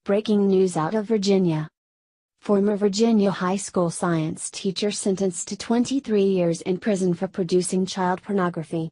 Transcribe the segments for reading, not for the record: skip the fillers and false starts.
Breaking news out of Virginia. Former Virginia high school science teacher sentenced to 23 years in prison for producing child pornography.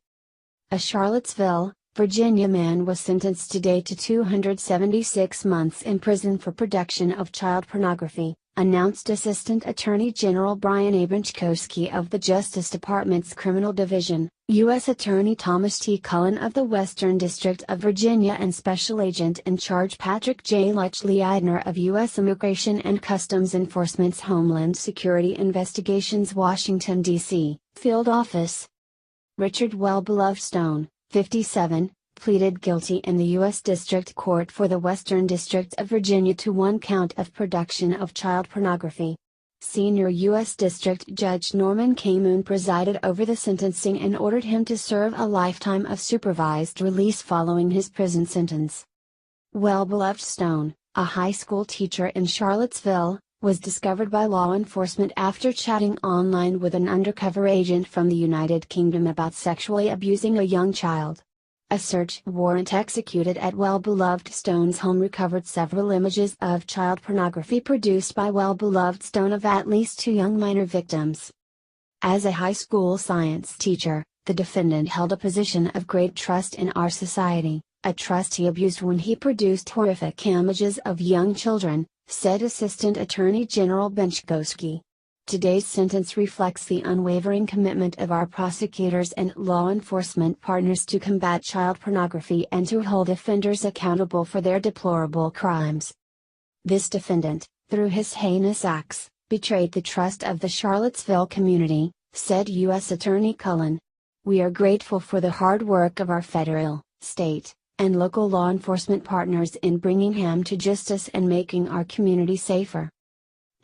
A Charlottesville, Virginia man was sentenced today to 276 months in prison for production of child pornography, announced Assistant Attorney General Brian A. Benczkowski of the Justice Department's Criminal Division, U.S. Attorney Thomas T. Cullen of the Western District of Virginia and Special Agent in Charge Patrick J. Lechleitner of U.S. Immigration and Customs Enforcement's Homeland Security Investigations Washington, D.C., Field Office. Richard Wellbeloved-Stone, 57, pleaded guilty in the U.S. District Court for the Western District of Virginia to one count of production of child pornography. Senior U.S. District Judge Norman K. Moon presided over the sentencing and ordered him to serve a lifetime of supervised release following his prison sentence. Wellbeloved-Stone, a high school teacher in Charlottesville, was discovered by law enforcement after chatting online with an undercover agent from the United Kingdom about sexually abusing a young child. A search warrant executed at Wellbeloved-Stone's home recovered several images of child pornography produced by Wellbeloved-Stone of at least two young minor victims. As a high school science teacher, the defendant held a position of great trust in our society, a trust he abused when he produced horrific images of young children, said Assistant Attorney General Benczkowski. Today's sentence reflects the unwavering commitment of our prosecutors and law enforcement partners to combat child pornography and to hold offenders accountable for their deplorable crimes. This defendant, through his heinous acts, betrayed the trust of the Charlottesville community, said U.S. Attorney Cullen. We are grateful for the hard work of our federal, state, and local law enforcement partners in bringing him to justice and making our community safer.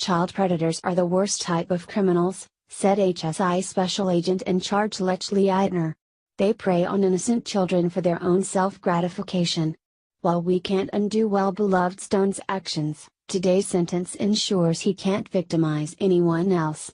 Child predators are the worst type of criminals, said HSI Special Agent in Charge Lechleitner. They prey on innocent children for their own self-gratification. While we can't undo Wellbeloved-Stone's actions, today's sentence ensures he can't victimize anyone else.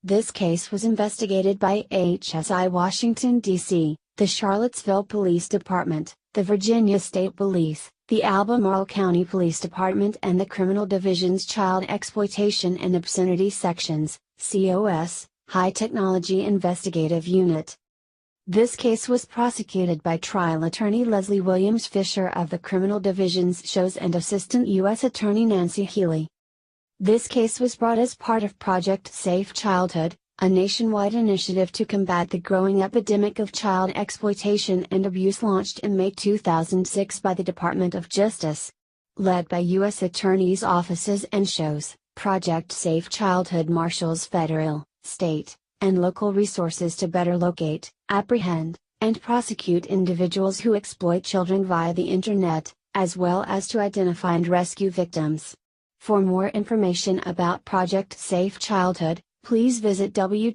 This case was investigated by HSI Washington, D.C., the Charlottesville Police Department, the Virginia State Police, the Albemarle County Police Department and the Criminal Division's Child Exploitation and Obscenity Sections, COS, High Technology Investigative Unit. This case was prosecuted by trial attorney Leslie Williams Fisher of the Criminal Division's SHOS and Assistant U.S. Attorney Nancy Healy. This case was brought as part of Project Safe Childhood, a nationwide initiative to combat the growing epidemic of child exploitation and abuse launched in May 2006 by the Department of Justice. Led by U.S. Attorneys' offices and SHOS, Project Safe Childhood marshals federal, state, and local resources to better locate, apprehend, and prosecute individuals who exploit children via the Internet, as well as to identify and rescue victims. For more information about Project Safe Childhood, please visit www.